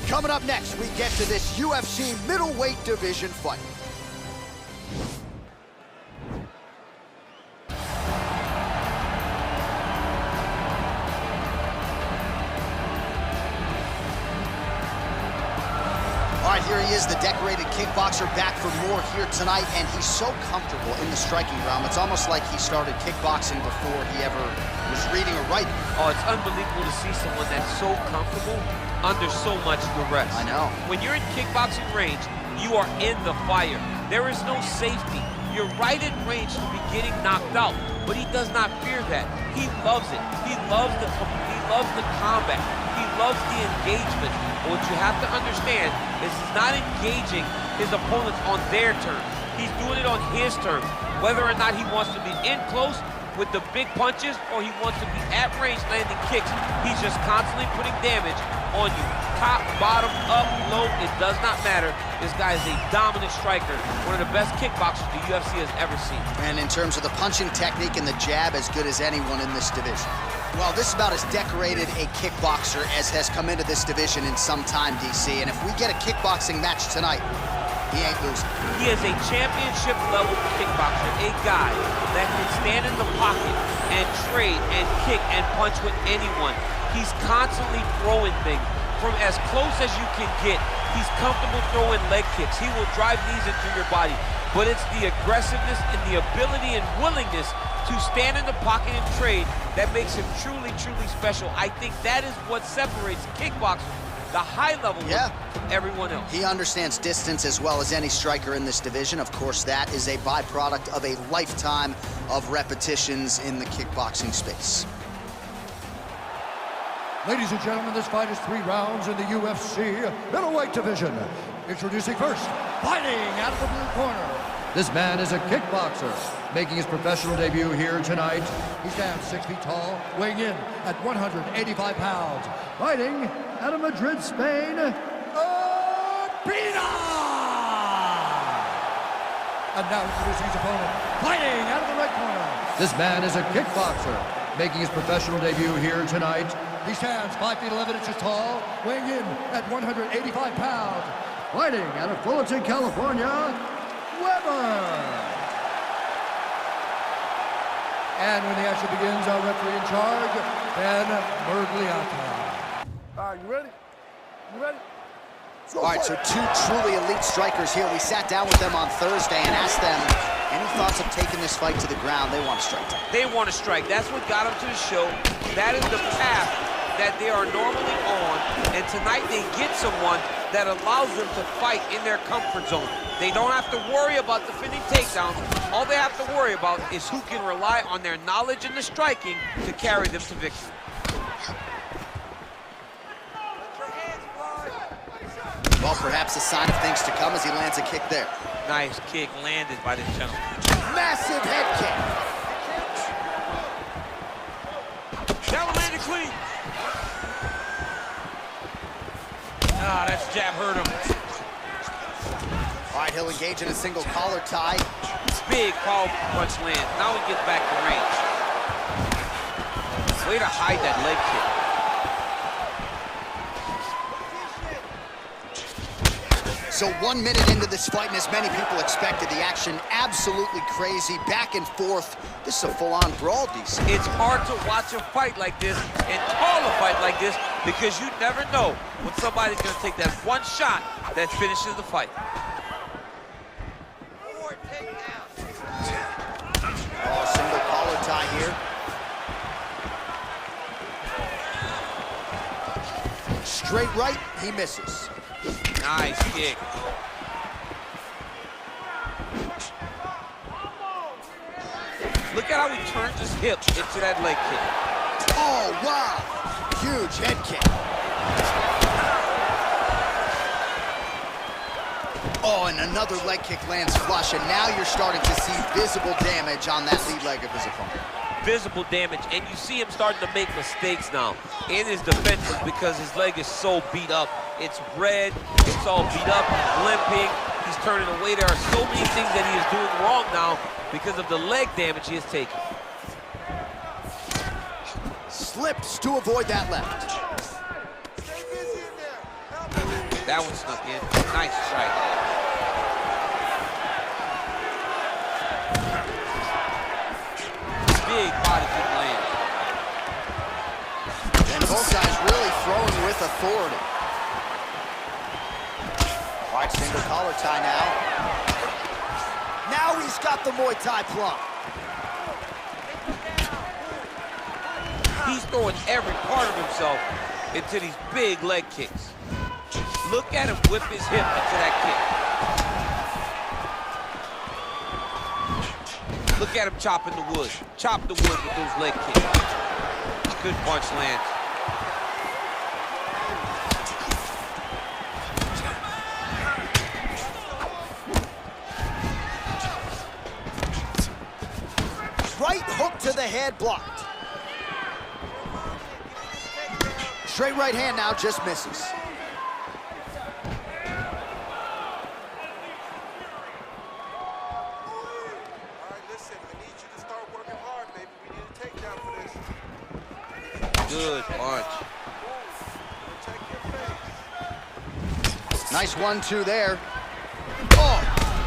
Coming up next, we get to this UFC middleweight division fight. All right, here he is, the decorated kickboxer, back for more here tonight, and he's so comfortable in the striking realm. It's almost like he started kickboxing before he ever was reading or writing. Oh, it's unbelievable to see someone that's so comfortable under so much duress. I know. When you're in kickboxing range, you are in the fire. There is no safety. You're right in range to be getting knocked out, but he does not fear that. He loves it. He loves the combat. He loves the engagement. But what you have to understand is he's not engaging his opponents on their terms. He's doing it on his terms. Whether or not he wants to be in close with the big punches or he wants to be at range landing kicks, he's just constantly putting damage on you. Top, bottom, up, low, it does not matter. This guy is a dominant striker, one of the best kickboxers the UFC has ever seen. And in terms of the punching technique and the jab, as good as anyone in this division. Well, this is about as decorated a kickboxer as has come into this division in some time, DC. And if we get a kickboxing match tonight, he ain't losing. He is a championship-level kickboxer, a guy that can stand in the pocket and trade and kick and punch with anyone. He's constantly throwing things from as close as you can get. He's comfortable throwing leg kicks. He will drive knees into your body. But it's the aggressiveness and the ability and willingness to stand in the pocket and trade that makes him truly, truly special. I think that is what separates kickboxers, the high level, from everyone else. He understands distance as well as any striker in this division. Of course, that is a byproduct of a lifetime of repetitions in the kickboxing space. Ladies and gentlemen, this fight is 3 rounds in the UFC middleweight division. Introducing first, fighting out of the blue corner. This man is a kickboxer, making his professional debut here tonight. He stands 6 feet tall, weighing in at 185 pounds. Fighting out of Madrid, Spain, Urbina! And now introducing his opponent, fighting out of the right corner. This man is a kickboxer, making his professional debut here tonight. He stands 5 feet 11 inches tall, weighing in at 185 pounds. Fighting out of Fullerton, California, Weber. And when the action begins, our referee in charge, Ben Mergliata. All right, you ready? You ready? All right, so 2 truly elite strikers here. We sat down with them on Thursday and asked them any thoughts of taking this fight to the ground. They want to strike. They want to strike. That's what got them to the show. That is the path that they are normally on, and tonight they get someone that allows them to fight in their comfort zone. They don't have to worry about defending takedowns. All they have to worry about is who can rely on their knowledge in the striking to carry them to victory. Well, perhaps a sign of things to come as he lands a kick there. Nice kick landed by this gentleman. Massive head kick. That one landed clean. Ah, that jab hurt him. All right, he'll engage in a single collar tie. Big powerful punch land. Now he gets back to range. Way to hide that leg kick. So 1 minute into this fight, and as many people expected, the action absolutely crazy, back and forth. This is a full-on brawl, DC. It's hard to watch a fight like this and call a fight like this because you never know when somebody's going to take that one shot that finishes the fight. Oh, single collar tie here. Straight right, he misses. Nice kick. Look at how he turns his hip into that leg kick. Oh, wow. Huge head kick. Oh, and another leg kick lands flush, and now you're starting to see visible damage on that lead leg of his opponent. Visible damage, and you see him starting to make mistakes now in his defenses because his leg is so beat up. It's red, it's all beat up, he's limping, he's turning away. There are so many things that he is doing wrong now because of the leg damage he has taken. Slips to avoid that left. Stay busy in there. Help him. That one snuck in. Nice strike. Big body kick land. And both guys really throwing with authority. All right, single collar tie now. Now he's got the Muay Thai plum. He's throwing every part of himself into these big leg kicks. Look at him whip his hip into that kick. Look at him chopping the wood. Chop the wood with those leg kicks. Good punch lands. Right hook to the head, blocked. Straight right hand now, just misses. Good punch. Nice 1-2 there. Oh!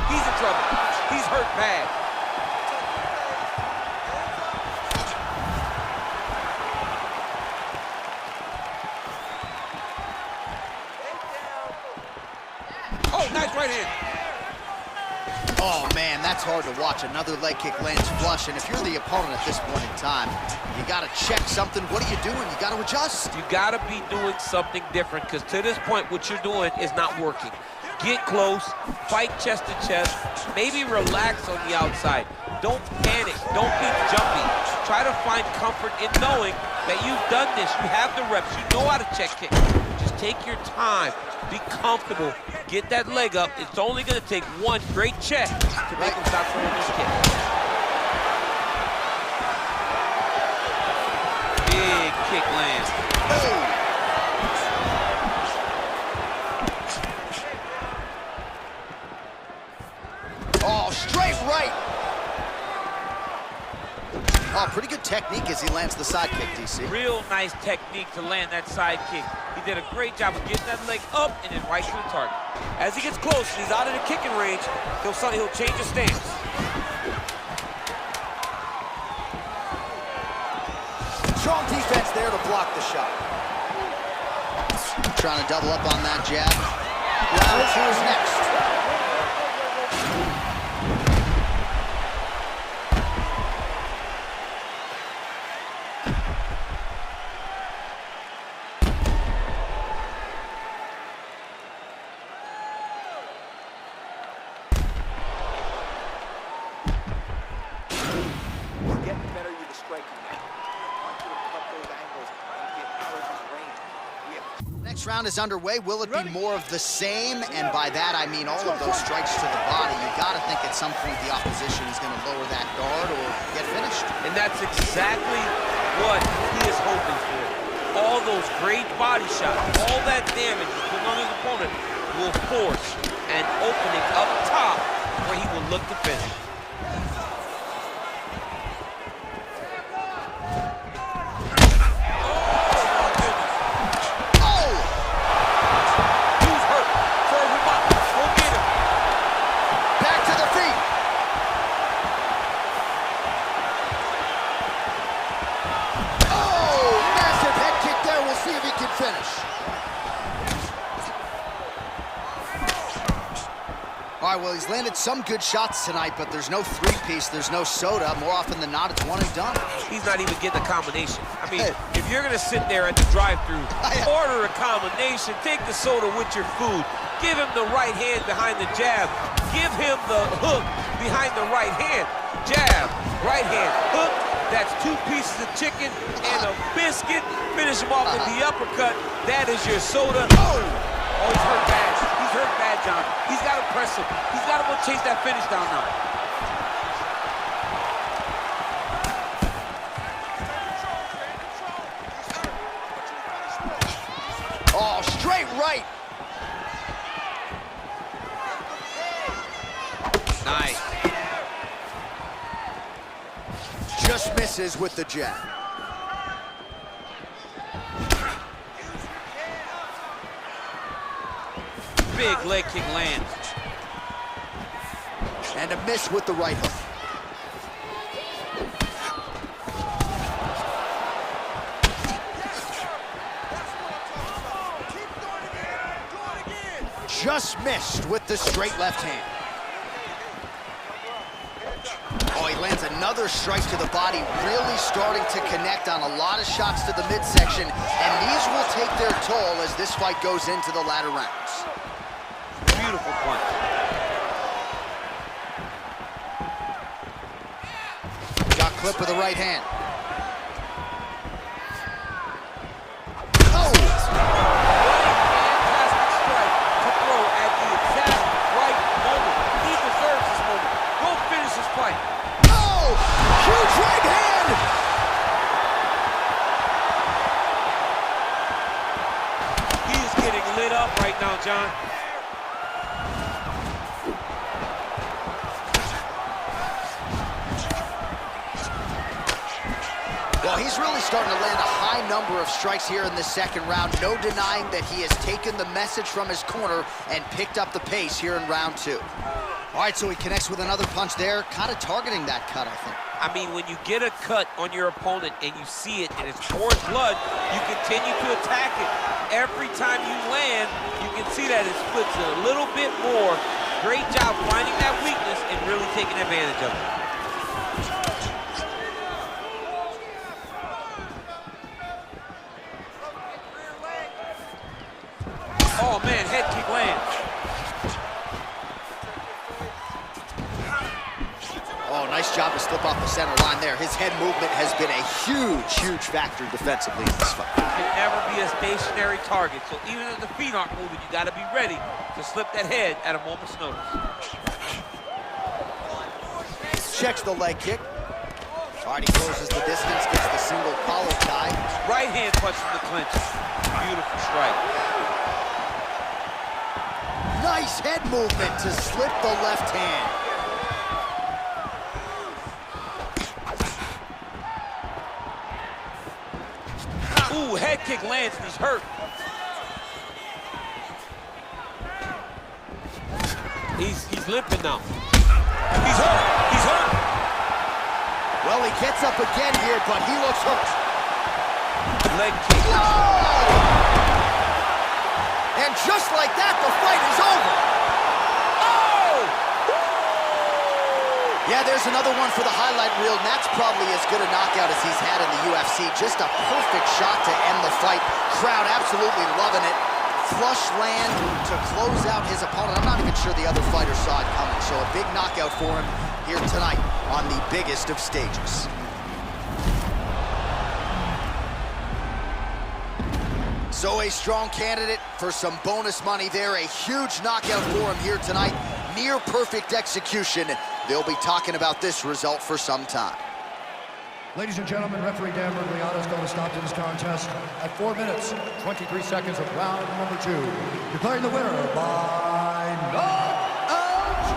He's in trouble. He's hurt bad. Oh, nice right hand. Oh, man, that's hard to watch. Another leg kick lands flush, and if you're the opponent at this point in time, you got to check something. What are you doing? You got to adjust. You got to be doing something different, because to this point, what you're doing is not working. Get close, fight chest to chest, maybe relax on the outside. Don't panic, don't be jumpy. Try to find comfort in knowing that you've done this. You have the reps, you know how to check kick. Just take your time, be comfortable, get that leg up. It's only gonna take one great check to make him stop throwing this kick. Big kick lands. Oh. Oh, straight right. Oh, pretty good technique as he lands the side kick, DC. Real nice technique to land that side kick. He did a great job of getting that leg up and then right to the target. As he gets close and he's out of the kicking range, he'll change his stance. Strong defense there to block the shot. Trying to double up on that jab. Round 2 is next. Next round is underway. Will it be more of the same? And by that, I mean all of those strikes to the body. You got to think at some point the opposition is going to lower that guard or get finished. And that's exactly what he is hoping for. All those great body shots, all that damage he's putting on his opponent will force an opening up top where he will look to finish. All right, well, he's landed some good shots tonight, but there's no three-piece, there's no soda. More often than not, it's one and done. He's not even getting a combination. I mean, if you're going to sit there at the drive-thru, order a combination, take the soda with your food, give him the right hand behind the jab, give him the hook behind the right hand, jab, right hand, hook. That's 2 pieces of chicken and a biscuit. Finish him off with the uppercut. That is your soda. Oh, he's hurt bad. He's hurt bad, John. He's got to press him. He's got to go chase that finish down now. Oh, straight right. Nice. Just misses with the jab. big leg kick lands. And a miss with the right hook. Just missed with the straight left hand. Oh, he lands another strike to the body, really starting to connect on a lot of shots to the midsection, and these will take their toll as this fight goes into the latter rounds. Beautiful punch. Got clipped with the right hand. John. Well, he's really starting to land a high number of strikes here in the second round. No denying that he has taken the message from his corner and picked up the pace here in round 2. All right, so he connects with another punch there, kind of targeting that cut, I think. I mean, when you get a cut on your opponent and you see it and it's pouring blood, you continue to attack it. Every time you land, you can see that it splits it a little bit more. Great job finding that weakness and really taking advantage of it. Oh man, head kick lands. Oh, nice job to slip off the center line there. His head movement has been a huge, huge factor defensively in this fight. Can never be a stationary target, so even if the feet aren't moving, you gotta be ready to slip that head at a moment's notice. Checks the leg kick. All right, he closes the distance, gets the single collar tie. Right hand punch from the clinch. Beautiful strike. Nice head movement to slip the left hand. Ooh, head kick lands and he's hurt. He's limping now. He's hurt. He's hurt. Well, he gets up again here, but he looks hurt. Leg kick. Oh! And just like that, the fight is over. Yeah, there's another one for the highlight reel, and that's probably as good a knockout as he's had in the UFC. Just a perfect shot to end the fight. Crowd absolutely loving it. Flush land to close out his opponent. I'm not even sure the other fighter saw it coming, so a big knockout for him here tonight on the biggest of stages. So a strong candidate for some bonus money there. A huge knockout for him here tonight. Near perfect execution. They'll be talking about this result for some time. Ladies and gentlemen, referee Dan Murgliano is going to stop to this contest at 4 minutes, 23 seconds of round number 2. Declaring the winner by knockout,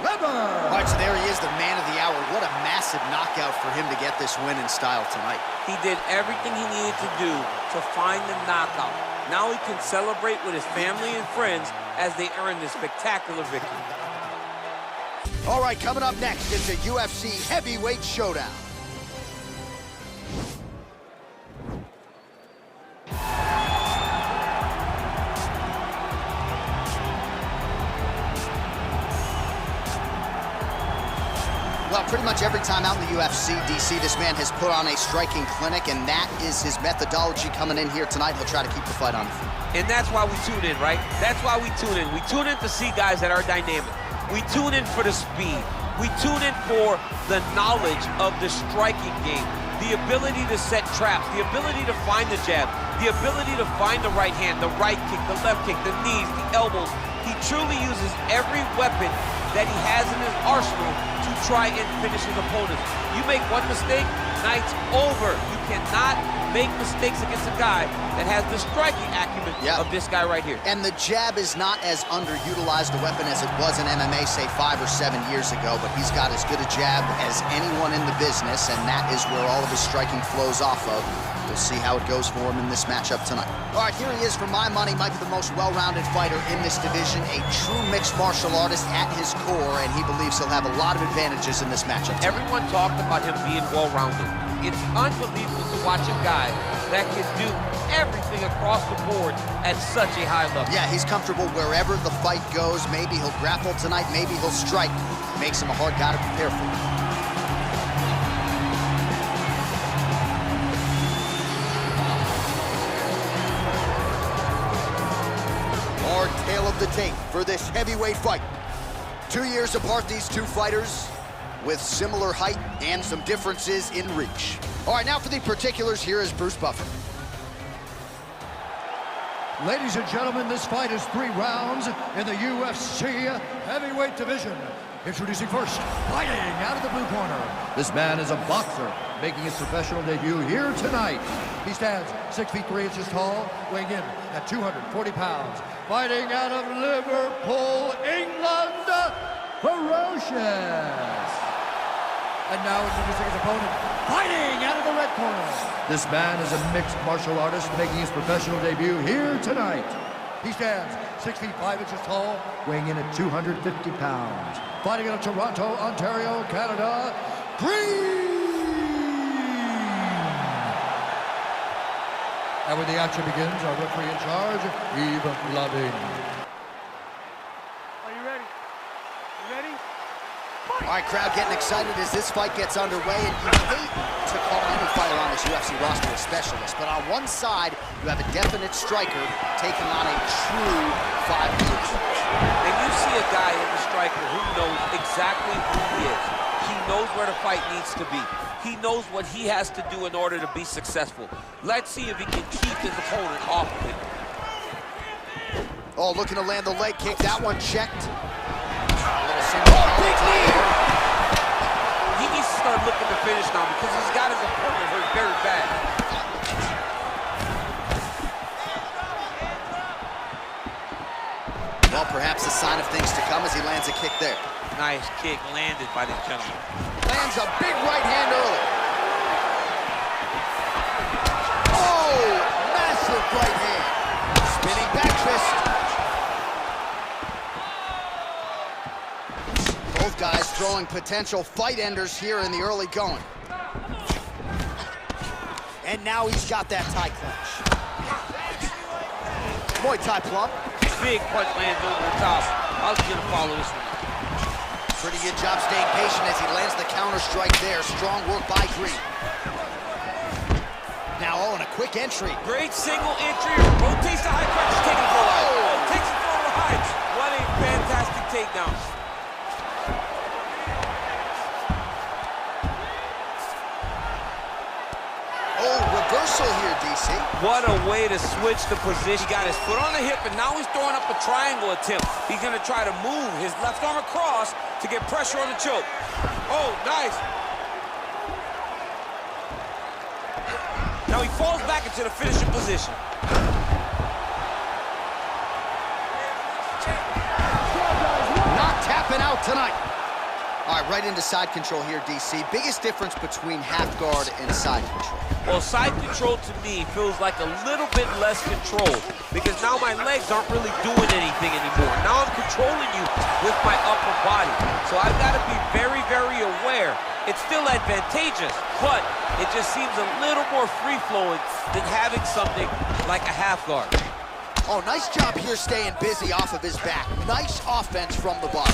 Gilbert. All right, so there he is, the man of the hour. What a massive knockout for him to get this win in style tonight. He did everything he needed to do to find the knockout. Now he can celebrate with his family and friends as they earn this spectacular victory. All right, coming up next is the UFC heavyweight showdown. Well, pretty much every time out in the UFC, DC, this man has put on a striking clinic, and that is his methodology coming in here tonight. He'll try to keep the fight on the feet. And that's why we tune in, right? That's why we tune in. We tune in to see guys that are dynamic. We tune in for the speed. We tune in for the knowledge of the striking game, the ability to set traps, the ability to find the jab, the ability to find the right hand, the right kick, the left kick, the knees, the elbows. He truly uses every weapon that he has in his arsenal to try and finish his opponents. You make one mistake, night's over. You cannot make mistakes against a guy that has the striking acumen of this guy right here. And the jab is not as underutilized a weapon as it was in MMA, say 5 or 7 years ago, but he's got as good a jab as anyone in the business, and that is where all of his striking flows off of. We'll see how it goes for him in this matchup tonight. All right, here he is. For my money, might be the most well-rounded fighter in this division, a true mixed martial artist at his core, and he believes he'll have a lot of advantages in this matchup tonight. Everyone talked about him being well-rounded. It's unbelievable to watch a guy that can do everything across the board at such a high level. Yeah, he's comfortable wherever the fight goes. Maybe he'll grapple tonight, maybe he'll strike. Makes him a hard guy to prepare for. Our tale of the tape for this heavyweight fight. 2 years apart, these two fighters, with similar height and some differences in reach. All right, now for the particulars, here is Bruce Buffer. Ladies and gentlemen, this fight is 3 rounds in the UFC heavyweight division. Introducing first, fighting out of the blue corner. This man is a boxer, making his professional debut here tonight. He stands 6 feet 3 inches tall, weighing in at 240 pounds. Fighting out of Liverpool, England, Ferocious. And now introducing his opponent, fighting out of the red corner. This man is a mixed martial artist making his professional debut here tonight. He stands 6 feet 5 inches tall, weighing in at 250 pounds. Fighting out of Toronto, Ontario, Canada, Green. And when the action begins, our referee in charge, Yves Loving. Are you ready? You ready? All right, crowd getting excited as this fight gets underway, and you hate to call any fighter on this UFC roster a specialist, but on one side, you have a definite striker taking on a true 5-minute coach. And you see a guy in the striker who knows exactly who he is. He knows where the fight needs to be. He knows what he has to do in order to be successful. Let's see if he can keep his opponent off of it. Oh, looking to land the leg kick. That one checked. Big knee! He needs to start looking to finish now because he's got his opponent hurt very bad. Well, perhaps a sign of things to come as he lands a kick there. Nice kick landed by this gentleman. Lands a big right hand early. Oh, massive right hand. Spinning back fist. Both guys throwing potential fight enders here in the early going. And now he's got that tie clinch. Muay Thai plump. Big punch lands over the top. How's he gonna follow this one? Pretty good job staying patient as he lands the counter strike there. Strong work by Green. Now, oh, and a quick entry. Great single entry. Rotates the high pressure, taking it for a while. Oh, takes it for a ride. What a fantastic takedown. Oh, reversal here, DC. What a way to switch the position. He got his foot on the hip, and now he's throwing up a triangle attempt. He's gonna try to move his left arm across to get pressure on the choke. Oh, nice. Now he falls back into the finishing position. Not tapping out tonight. All right, right into side control here, DC. Biggest difference between half guard and side control. Well, side control to me feels like a little bit less control because now my legs aren't really doing anything anymore. Now I'm controlling you with my upper body. So I've got to be very, very aware. It's still advantageous, but it just seems a little more free-flowing than having something like a half guard. Oh, nice job here staying busy off of his back. Nice offense from the body.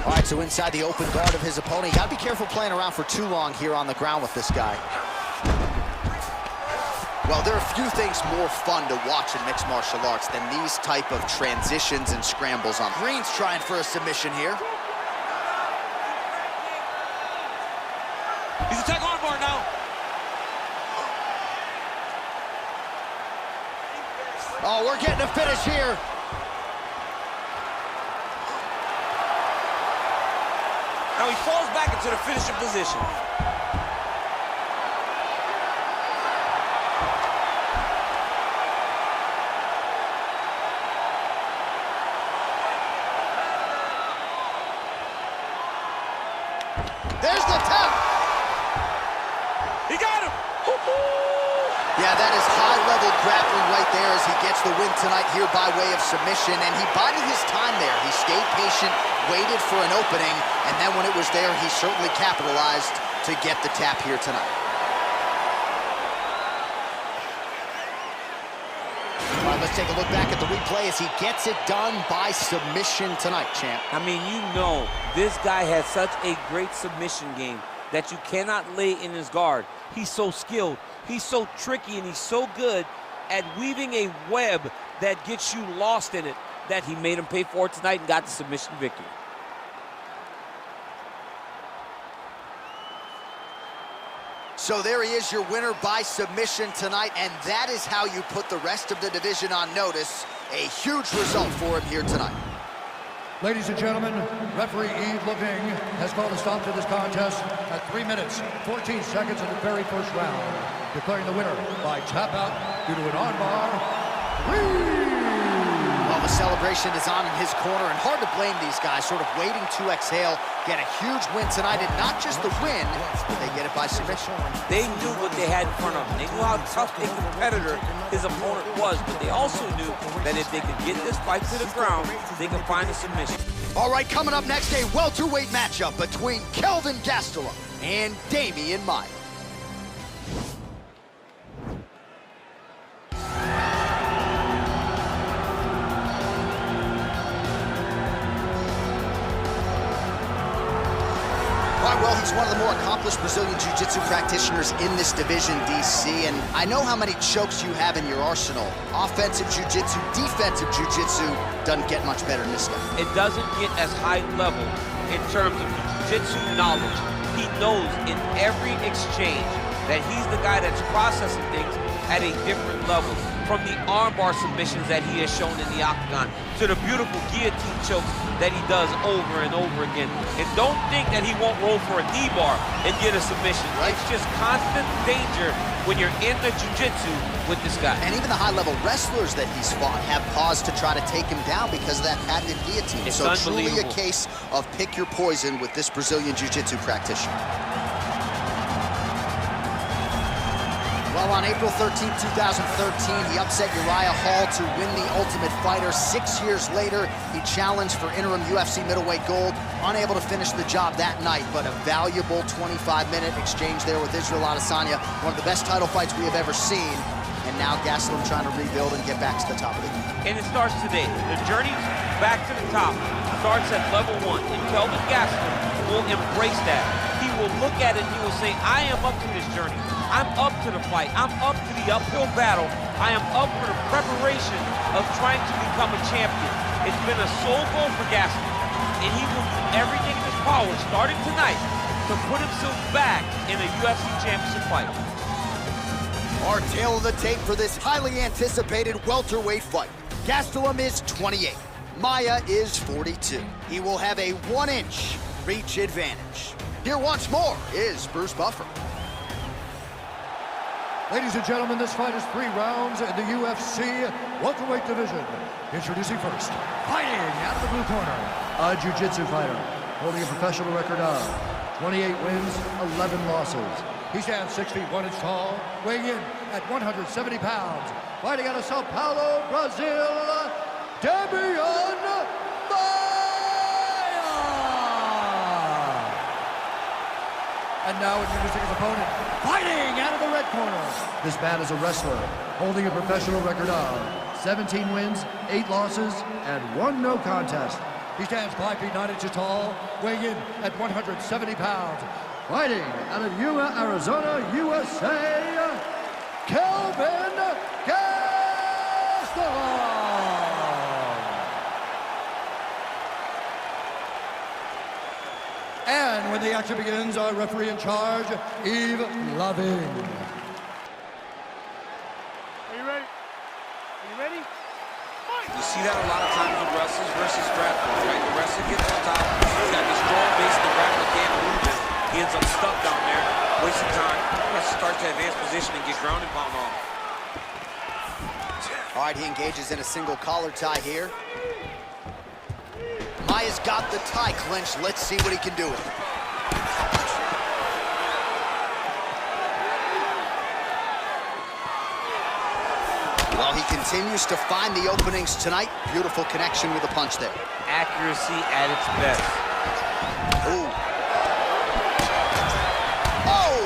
All right, so inside the open guard of his opponent. You gotta be careful playing around for too long here on the ground with this guy. Well, there are few things more fun to watch in mixed martial arts than these type of transitions and scrambles on. Green's trying for a submission here. He's a tag armbar now. Oh, we're getting a finish here. Now he falls back into the finishing position. There's the tap. He got him. That is high-level grappling right there as he gets the win tonight here by way of submission, and he bided his time there. He stayed patient, waited for an opening, and then when it was there, he certainly capitalized to get the tap here tonight. All right, let's take a look back at the replay as he gets it done by submission tonight, champ. I mean, you know, this guy has such a great submission game that you cannot lay in his guard. He's so skilled, he's so tricky, and he's so good at weaving a web that gets you lost in it that he made him pay for it tonight and got the submission victory. So there he is, your winner by submission tonight, and that is how you put the rest of the division on notice. A huge result for him here tonight. Ladies and gentlemen, referee Yves Leving has called a stop to this contest at 3 minutes, 14 seconds of the very first round, declaring the winner by tap out due to an armbar. Well, the celebration is on in his corner, and hard to blame these guys, sort of waiting to exhale, get a huge win tonight, and not just the win, they get it by submission. They knew what they had in front of them. They knew how tough a competitor his opponent was, but they also knew that if they could get this fight to the ground, they could find a submission. All right, coming up next, a welterweight matchup between Kelvin Gastelum and Damien Maia. Well, he's one of the more accomplished Brazilian Jiu-Jitsu practitioners in this division, DC, and I know how many chokes you have in your arsenal. Offensive Jiu-Jitsu, defensive Jiu-Jitsu doesn't get much better than this guy. It doesn't get as high level in terms of Jiu-Jitsu knowledge. He knows in every exchange that he's the guy that's processing things at a different level. From the armbar submissions that he has shown in the octagon to the beautiful guillotine chokes that he does over and over again. And don't think that he won't roll for a knee bar and get a submission. Right? It's just constant danger when you're in the jiu-jitsu with this guy. And even the high-level wrestlers that he's fought have paused to try to take him down because of that patented guillotine. It's so truly a case of pick your poison with this Brazilian jiu-jitsu practitioner. Well, on April 13, 2013, he upset Uriah Hall to win the Ultimate Fighter. 6 years later, he challenged for interim UFC middleweight gold. Unable to finish the job that night, but a valuable 25-minute exchange there with Israel Adesanya. One of the best title fights we have ever seen. And now Gastelum trying to rebuild and get back to the top of the game. And it starts today. The journey back to the top starts at level 1. And Kelvin Gastelum will embrace that. He will look at it and he will say, I am up to this journey. I'm up to the fight. I'm up to the uphill battle. I am up for the preparation of trying to become a champion. It's been a sole goal for Gastelum, and he will do everything in his power, starting tonight, to put himself back in a UFC championship fight. Our tale of the tape for this highly anticipated welterweight fight. Gastelum is 28. Maia is 42. He will have a 1-inch reach advantage. Here once more is Bruce Buffer. Ladies and gentlemen, this fight is 3 rounds in the UFC welterweight division. Introducing first, fighting out of the blue corner, a jiu-jitsu fighter holding a professional record of 28 wins, 11 losses. He stands 6 feet 1 inch tall, weighing in at 170 pounds. Fighting out of Sao Paulo, Brazil, Damien. And now introducing his opponent, fighting out of the red corner. This man is a wrestler, holding a professional record of 17 wins, 8 losses, and 1 no contest. He stands 5 feet 9 inches tall, weighing in at 170 pounds. Fighting out of Yuma, Arizona, USA, Kelvin Gastelum. And when the action begins, our referee in charge, Yves Leving. Are you ready? Are you ready? Fight! You see that a lot of times with wrestlers versus grapplers, right? The wrestler gets on top, he's got this strong base, and the grappler can't move it. He ends up stuck down there, wasting time. He has to start to advance position and get ground and pound on. All right, he engages in a single collar tie here. Maia's got the tie clinched. Let's see what he can do with it. continues to find the openings tonight. Beautiful connection with the punch there. Accuracy at its best. Ooh. Oh!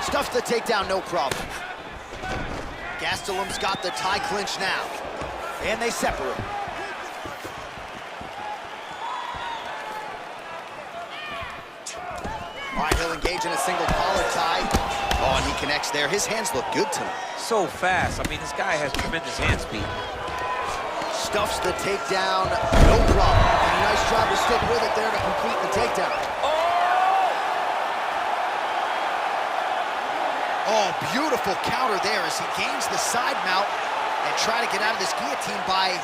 Stuffs the takedown, no problem. Gastelum's got the tie clinch now. And they separate. All right, he'll engage in a single collar tie. Oh, and he connects there. His hands look good tonight. So fast. I mean, this guy has tremendous hand speed. Stuffs the takedown, no problem. And a nice job to stick with it there to complete the takedown. Oh, beautiful counter there as he gains the side mount and try to get out of this guillotine by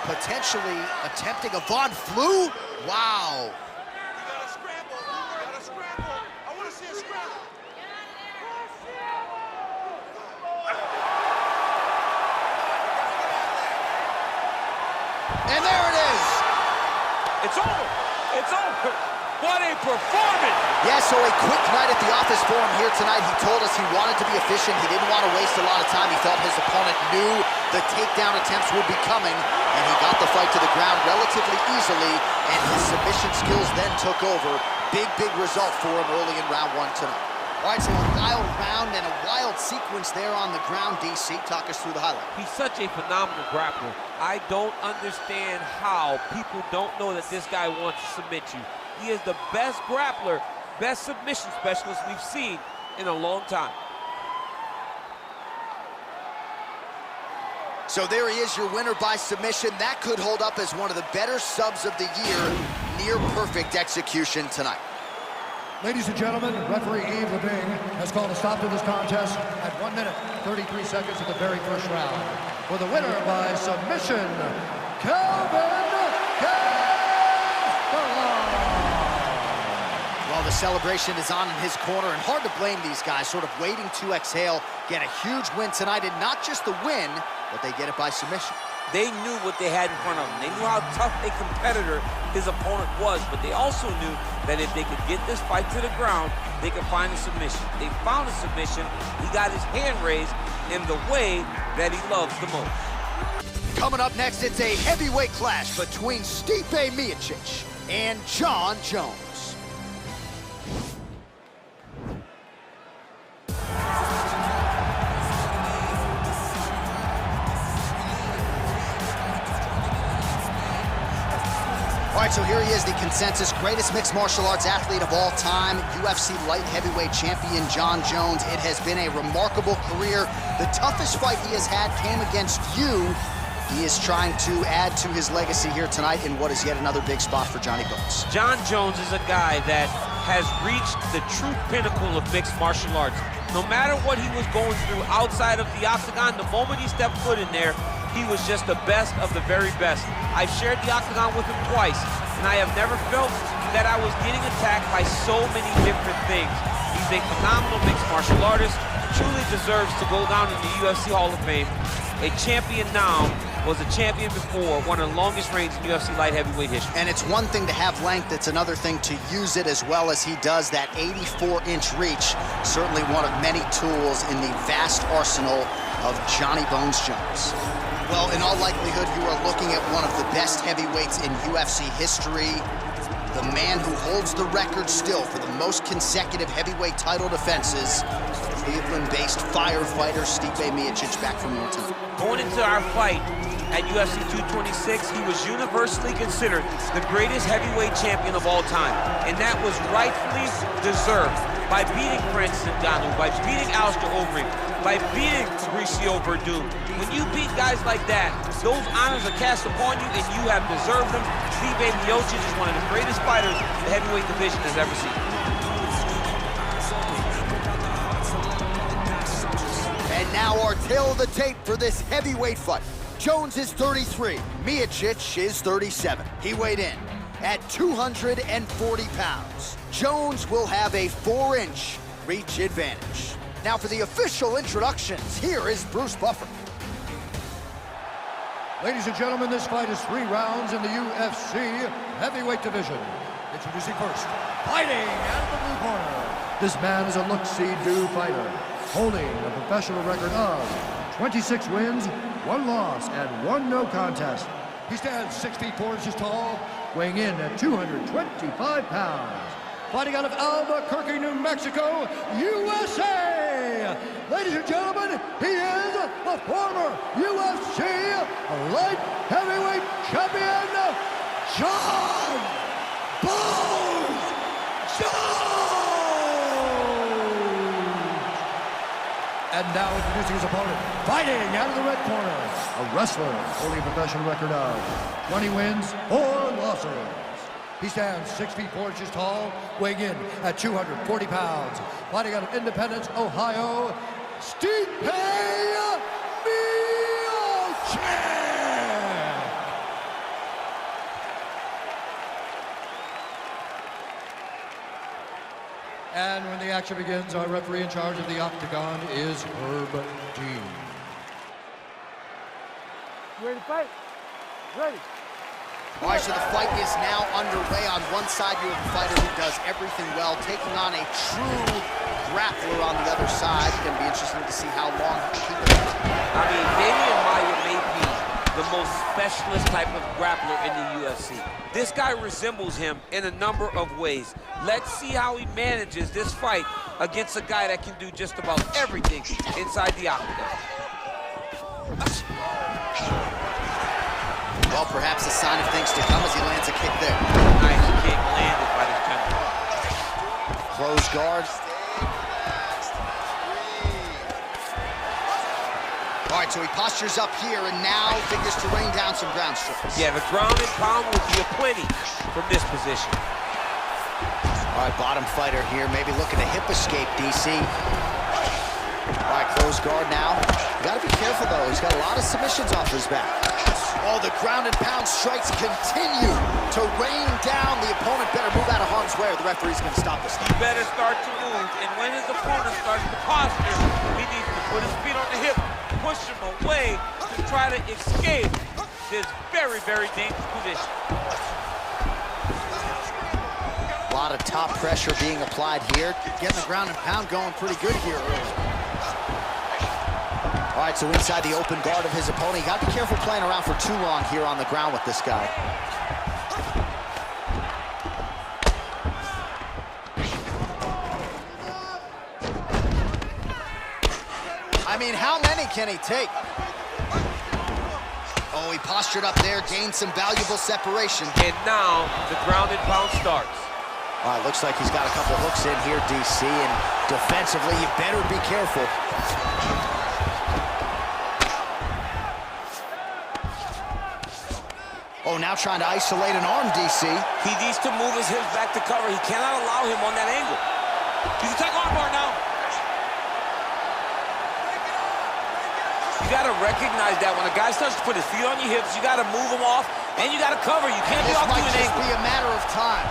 potentially attempting a Von Flue. Wow. And there it is. It's over. It's over. What a performance. Yeah, so a quick night at the office for him here tonight. He told us he wanted to be efficient. He didn't want to waste a lot of time. He felt his opponent knew the takedown attempts would be coming, and he got the fight to the ground relatively easily, and his submission skills then took over. Big result for him early in round one tonight. All right, so a wild round and a wild sequence there on the ground, DC. Talk us through the highlight. He's such a phenomenal grappler. I don't understand how people don't know that this guy wants to submit you. He is the best grappler, best submission specialist we've seen in a long time. So there he is, your winner by submission. That could hold up as one of the better subs of the year. Near perfect execution tonight. Ladies and gentlemen, referee Yves Levine has called a stop to this contest at 1 minute, 33 seconds of the very first round. For the winner by submission, Kelvin. Well, the celebration is on in his corner, and hard to blame these guys, sort of waiting to exhale, get a huge win tonight, and not just the win, but they get it by submission. They knew what they had in front of them. They knew how tough a competitor his opponent was, but they also knew that if they could get this fight to the ground, they could find a submission. They found a submission. He got his hand raised in the way that he loves the most. Coming up next, it's a heavyweight clash between Stipe Miocic and Jon Jones. All right, so here he is, the consensus greatest mixed martial arts athlete of all time, UFC light heavyweight champion Jon Jones. It has been a remarkable career. The toughest fight he has had came against you. He is trying to add to his legacy here tonight in what is yet another big spot for Johnny Bones. Jon Jones is a guy that has reached the true pinnacle of mixed martial arts. No matter what he was going through outside of the octagon, the moment he stepped foot in there, he was just the best of the very best. I've shared the octagon with him twice, and I have never felt that I was getting attacked by so many different things. He's a phenomenal mixed martial artist, truly deserves to go down in the UFC Hall of Fame. A champion now, was a champion before, one of the longest reigns in UFC light heavyweight history. And it's one thing to have length, it's another thing to use it as well as he does. That 84-inch reach, certainly one of many tools in the vast arsenal of Johnny Bones Jones. Well, in all likelihood, you are looking at one of the best heavyweights in UFC history. The man who holds the record still for the most consecutive heavyweight title defenses, Cleveland-based firefighter Stipe Miocic, back from your time. Going into our fight at UFC 226, he was universally considered the greatest heavyweight champion of all time, and that was rightfully deserved by beating Francis Ngannou, by beating Alistair Overeem, by beating Mauricio Verdum. When you beat guys like that, those honors are cast upon you, and you have deserved them. Stipe Miocic is one of the greatest fighters the heavyweight division has ever seen. And now our tale of the tape for this heavyweight fight. Jones is 33, Miocic is 37. He weighed in at 240 pounds. Jones will have a 4-inch reach advantage. Now for the official introductions, here is Bruce Buffer. Ladies and gentlemen, this fight is 3 rounds in the UFC heavyweight division. Introducing first, fighting out of the blue corner. This man is a look-see-do fighter, holding a professional record of 26 wins, 1 loss, and 1 no contest. He stands 6 feet 4 inches tall, weighing in at 225 pounds. Fighting out of Albuquerque, New Mexico, USA! Ladies and gentlemen, he is the former UFC light heavyweight champion, Shawn And now introducing his opponent, fighting out of the red corner, a wrestler holding a professional record of 20 wins, 4 losses. He stands 6 feet 4 inches tall, weighing in at 240 pounds. Fighting out of Independence, Ohio, Stipe Miocic! And when the action begins, our referee in charge of the octagon is Urbina. Ready to fight? Ready. All right, so the fight is now underway. On one side, you have a fighter who does everything well, taking on a true grappler on the other side. It's going to be interesting to see how long he can keep it up. I mean, Damien Maia may be the most specialist type of grappler in the UFC. This guy resembles him in a number of ways. Let's see how he manages this fight against a guy that can do just about everything inside the octagon. Well, perhaps a sign of things to come as he lands a kick there. Nice kick landed by the defender. Close guard. All right, so he postures up here and now figures to rain down some ground strikes. Yeah, the ground and pound will be aplenty from this position. All right, bottom fighter here, maybe looking to hip escape, DC. All right, close guard now. You gotta be careful, though. He's got a lot of submissions off his back. Oh, the ground and pound strikes continue to rain down. The opponent better move out of harm's way or the referee's gonna stop this. He better start to move, and when his opponent starts to posture, he needs to put his feet on the hip, push him away to try to escape this very, very dangerous position. A lot of top pressure being applied here. Getting the ground and pound going pretty good here early. All right, so inside the open guard of his opponent. You gotta be careful playing around for too long here on the ground with this guy. I mean, how many can he take? Oh, he postured up there, gained some valuable separation. And now the ground and pound starts. All right, looks like he's got a couple hooks in here, DC, and defensively, you better be careful. Oh, now trying to isolate an arm, DC. He needs to move his hips back to cover. He cannot allow him on that angle. He's attacking arm bar now. You got to recognize that when a guy starts to put his feet on your hips, you got to move him off, and you got to cover. You can't be off to an angle. This might just be a matter of time.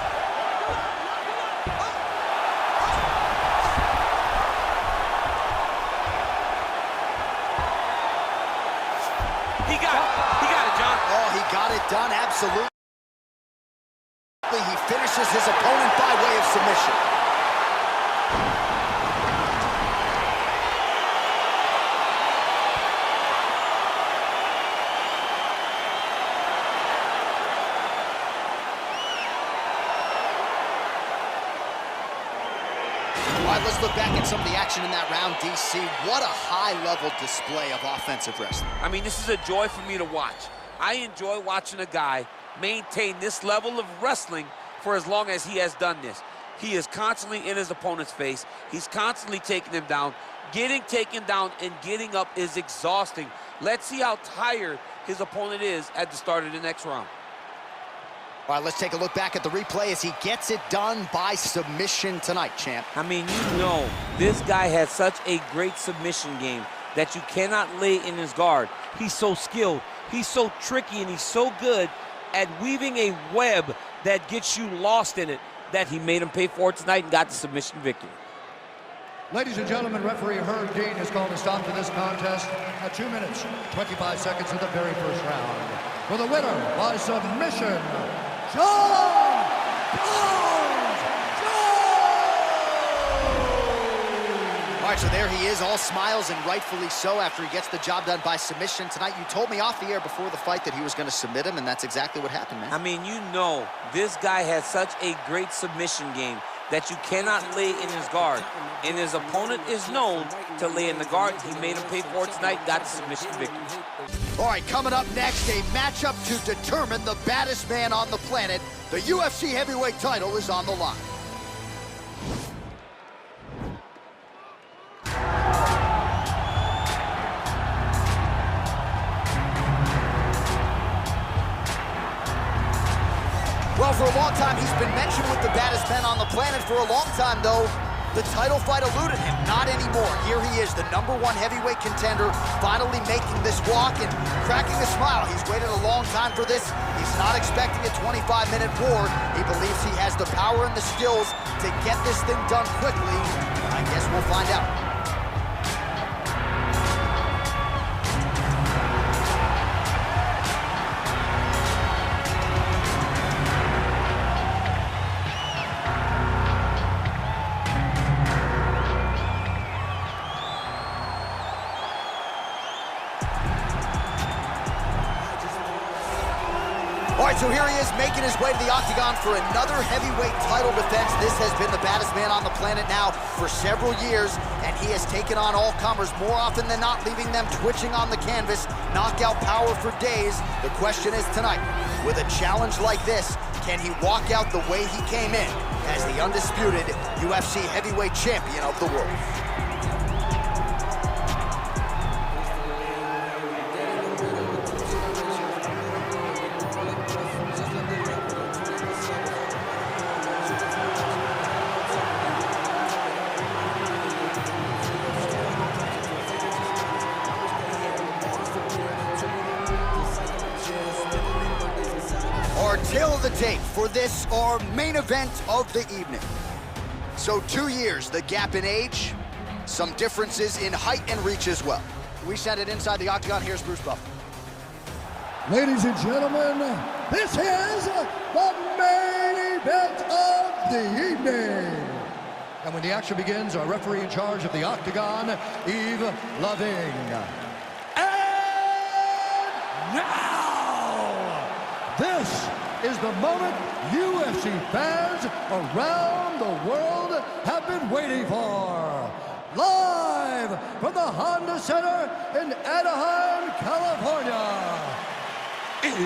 He got it, John. Oh, he got it done, absolutely. He finishes his opponent by way of submission. All right, let's look back at some of the action in that round, DC. What a high-level display of offensive wrestling. I mean, this is a joy for me to watch. I enjoy watching a guy maintain this level of wrestling for as long as he has done this. He is constantly in his opponent's face. He's constantly taking him down. Getting taken down and getting up is exhausting. Let's see how tired his opponent is at the start of the next round. All right, let's take a look back at the replay as he gets it done by submission tonight, champ. I mean, you know, this guy has such a great submission game that you cannot lay in his guard. He's so skilled, he's so tricky, and he's so good at weaving a web that gets you lost in it that he made him pay for it tonight and got the submission victory. Ladies and gentlemen, referee Herb Dean has called a stop to this contest at 2 minutes, 25 seconds of the very first round. For the winner by submission, Shawn! right, so there he is, all smiles, and rightfully so, after he gets the job done by submission tonight. You told me off the air before the fight that he was going to submit him, and that's exactly what happened, man. I mean, you know, this guy has such a great submission game that you cannot lay in his guard. And his opponent is known to lay in the guard. He made him pay for it tonight, got the submission victory. All right, coming up next, a matchup to determine the baddest man on the planet. The UFC heavyweight title is on the line. Well, for a long time, he's been mentioned with the baddest men on the planet. For a long time, though, the title fight eluded him. Not anymore. Here he is, the #1 heavyweight contender, finally making this walk and cracking a smile. He's waited a long time for this. He's not expecting a 25-minute war. He believes he has the power and the skills to get this thing done quickly. I guess we'll find out. All right, so here he is making his way to the octagon for another heavyweight title defense. This has been the baddest man on the planet now for several years, and he has taken on all comers more often than not, leaving them twitching on the canvas, knockout power for days. The question is tonight, with a challenge like this, can he walk out the way he came in as the undisputed UFC heavyweight champion of the world? Tail of the tape for this, our main event of the evening. So 2 years, the gap in age, some differences in height and reach as well. We send it inside the octagon. Here's Bruce Buffer. Ladies and gentlemen, this is the main event of the evening. And when the action begins, our referee in charge of the octagon, Yves Loving. And now, this is the moment UFC fans around the world have been waiting for. Live from the Honda Center in Anaheim, California. It's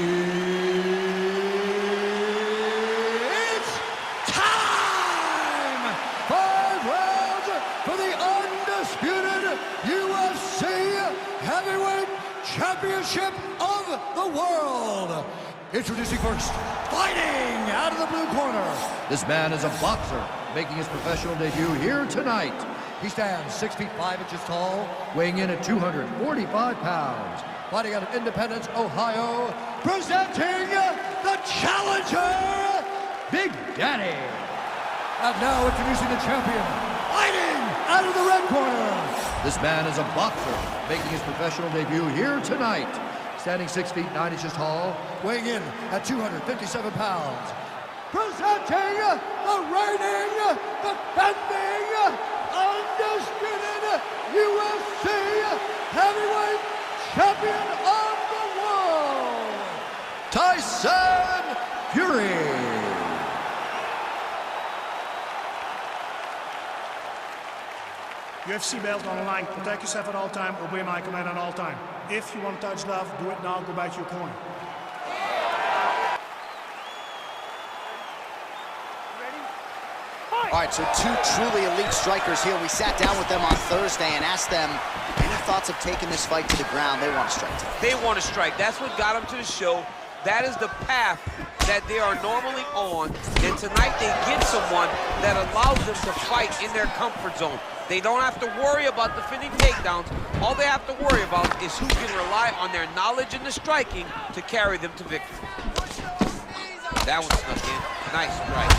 time! 5 rounds for the undisputed UFC Heavyweight Championship of the world. Introducing first, fighting out of the blue corner. This man is a boxer, making his professional debut here tonight. He stands 6 feet 5 inches tall, weighing in at 245 pounds. Fighting out of Independence, Ohio, presenting the challenger, Big Daddy. And now introducing the champion, fighting out of the red corner. This man is a boxer, making his professional debut here tonight. Standing 6 feet 9 inches tall, weighing in at 257 pounds. Presenting the reigning, defending, undisputed UFC heavyweight champion of the world, Tyson Fury. UFC belt on the line. Protect yourself at all time. Obey my command at all time. If you want to touch love, do it now. Go back to your corner. All right, so 2 truly elite strikers here. We sat down with them on Thursday and asked them any thoughts of taking this fight to the ground. They want to strike tonight. They want to strike. That's what got them to the show. That is the path that they are normally on. And tonight they get someone that allows them to fight in their comfort zone. They don't have to worry about defending takedowns. All they have to worry about is who can rely on their knowledge in the striking to carry them to victory. That one snuck in. Nice strike.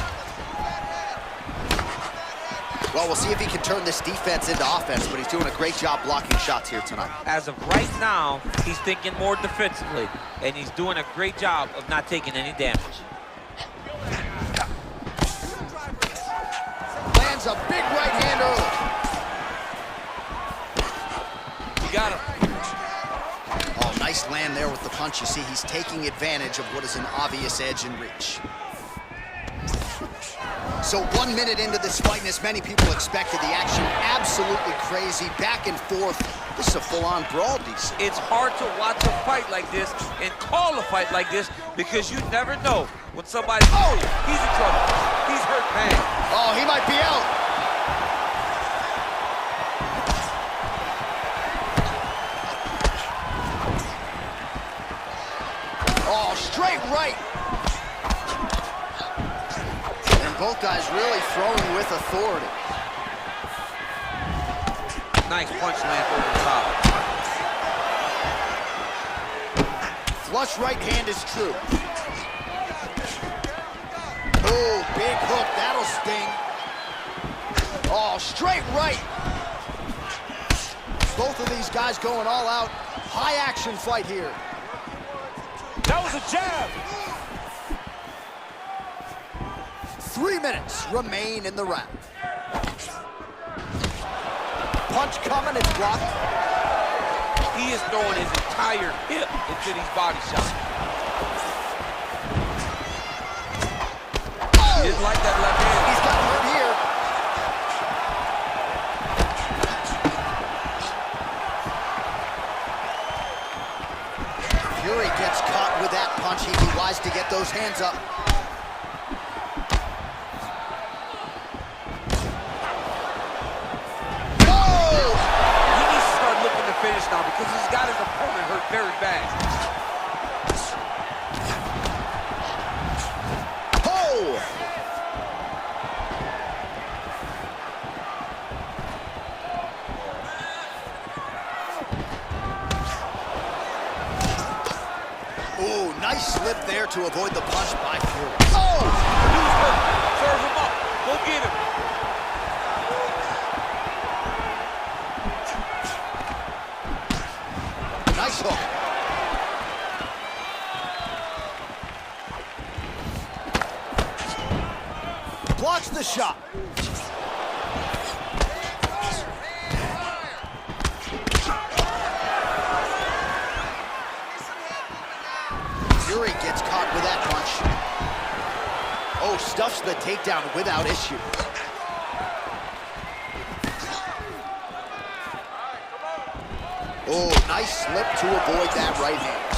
Well, we'll see if he can turn this defense into offense, but he's doing a great job blocking shots here tonight. As of right now, he's thinking more defensively, and he's doing a great job of not taking any damage. Lands a big right hand early. You got him. Oh, nice land there with the punch. You see, he's taking advantage of what is an obvious edge and reach. So 1 minute into this fight, and as many people expected, the action absolutely crazy, back and forth. This is a full-on brawl, DC. It's hard to watch a fight like this and call a fight like this because you never know when somebody, oh, he's in trouble. He's hurt bad. Oh, he might be out. Oh, straight right. Both guys really throwing with authority. Nice punch land over the top. Flush right hand is true. Oh, big hook, that'll sting. Oh, straight right. Both of these guys going all out. High action fight here. That was a jab. 3 minutes remain in the round. Punch coming, it's blocked. He is throwing his entire hip into these body shots. Oh! He didn't like that left hand. He's got hurt here. Fury gets caught with that punch. He'd be wise to get those hands up. Finish now because he's got his opponent hurt very bad. Oh! Oh, nice slip there to avoid the punch by Fury. Oh! He's hurt. Serve him up. Go get him. Nice hook. Blocks the shot. Fury gets caught with that punch. Oh, stuffs the takedown without issue. Oh, nice slip to avoid that right hand.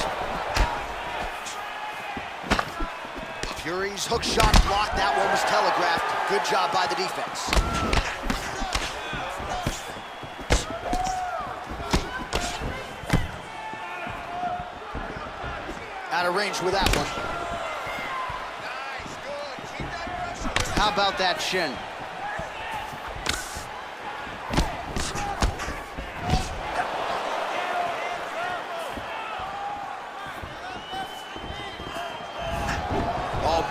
Fury's hook shot blocked. That one was telegraphed. Good job by the defense. Out of range with that one. How about that shin?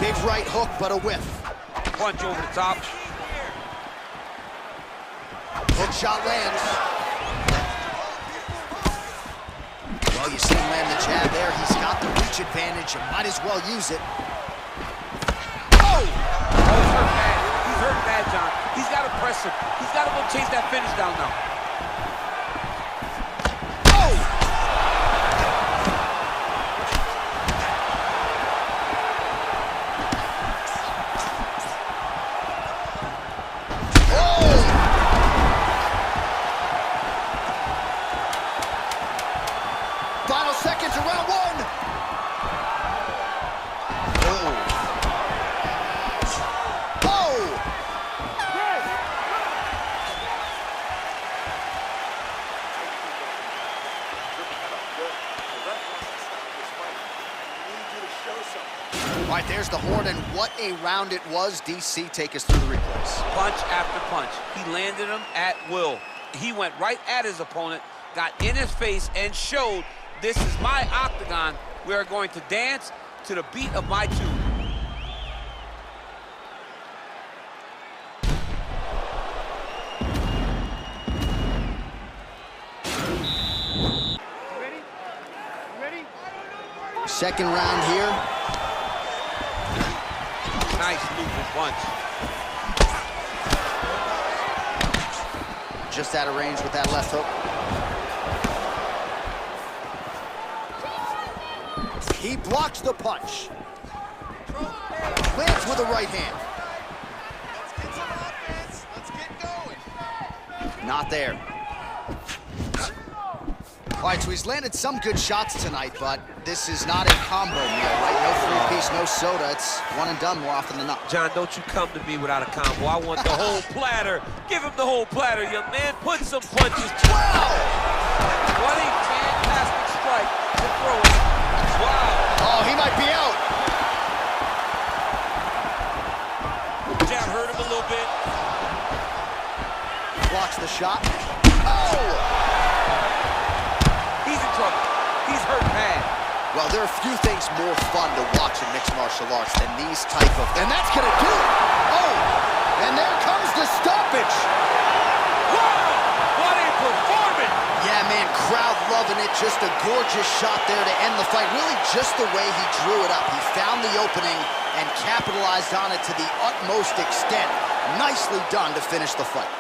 Big right hook, but a whiff. Punch over the top. Hook shot lands. Well, you see him land the jab there. He's got the reach advantage and might as well use it. Oh! Oh, he's hurt bad. He's hurt bad, John. He's got to press him. He's got to go chase that finish down now. Final seconds of round one. Oh. Oh. All right, there's the horn, and what a round it was. DC, take us through the replays. Punch after punch. He landed him at will. He went right at his opponent, got in his face, and showed, this is my octagon. We are going to dance to the beat of my tune. Second round here. Nice looping punch. Just out of range with that left hook. He blocks the punch. Lands with a right hand. Let's get some offense. Let's get going. Not there. All right, so he's landed some good shots tonight, but this is not a combo meal, right? No three-piece, no soda. It's one and done more often than not. John, don't you come to me without a combo. I want the whole platter. Give him the whole platter, young man. Put some punches. Wow! What a fantastic strike to throw it. Wow. Oh, he might be out. Jab hurt him a little bit. Blocks the shot. Oh! He's in trouble. He's hurt bad. Well, there are a few things more fun to watch in mixed martial arts than these type of... And that's gonna do it! Oh! And there comes the stoppage! Wow! What a performance! Yeah, man, crowd loving it. Just a gorgeous shot there to end the fight. Really just the way he drew it up. He found the opening and capitalized on it to the utmost extent. Nicely done to finish the fight.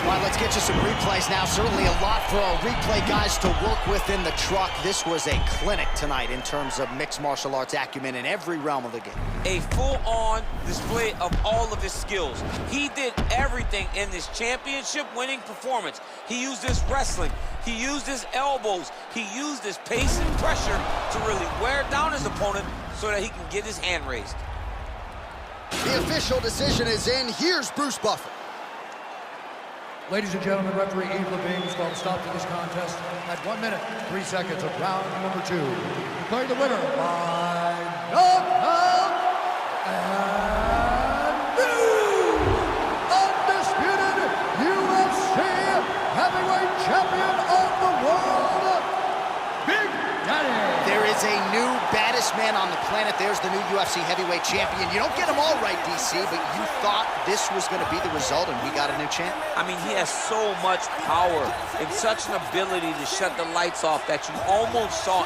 All right, let's get you some replays now. Certainly a lot for our replay guys to work with in the truck. This was a clinic tonight in terms of mixed martial arts acumen in every realm of the game. A full-on display of all of his skills. He did everything in this championship-winning performance. He used his wrestling. He used his elbows. He used his pace and pressure to really wear down his opponent so that he can get his hand raised. The official decision is in. Here's Bruce Buffer. Ladies and gentlemen, referee Yves Levine has called a stop to this contest at 1 minute, 3 seconds of round number 2. Declaring the winner by knockout and new undisputed UFC heavyweight champion of the world, Big Daddy. There is a new baddest man on the planet. There's the new UFC heavyweight champion. You don't get them all right, DC, but you thought this was going to be the result, and we got a new champ. I mean, he has so much power and such an ability to shut the lights off that you almost saw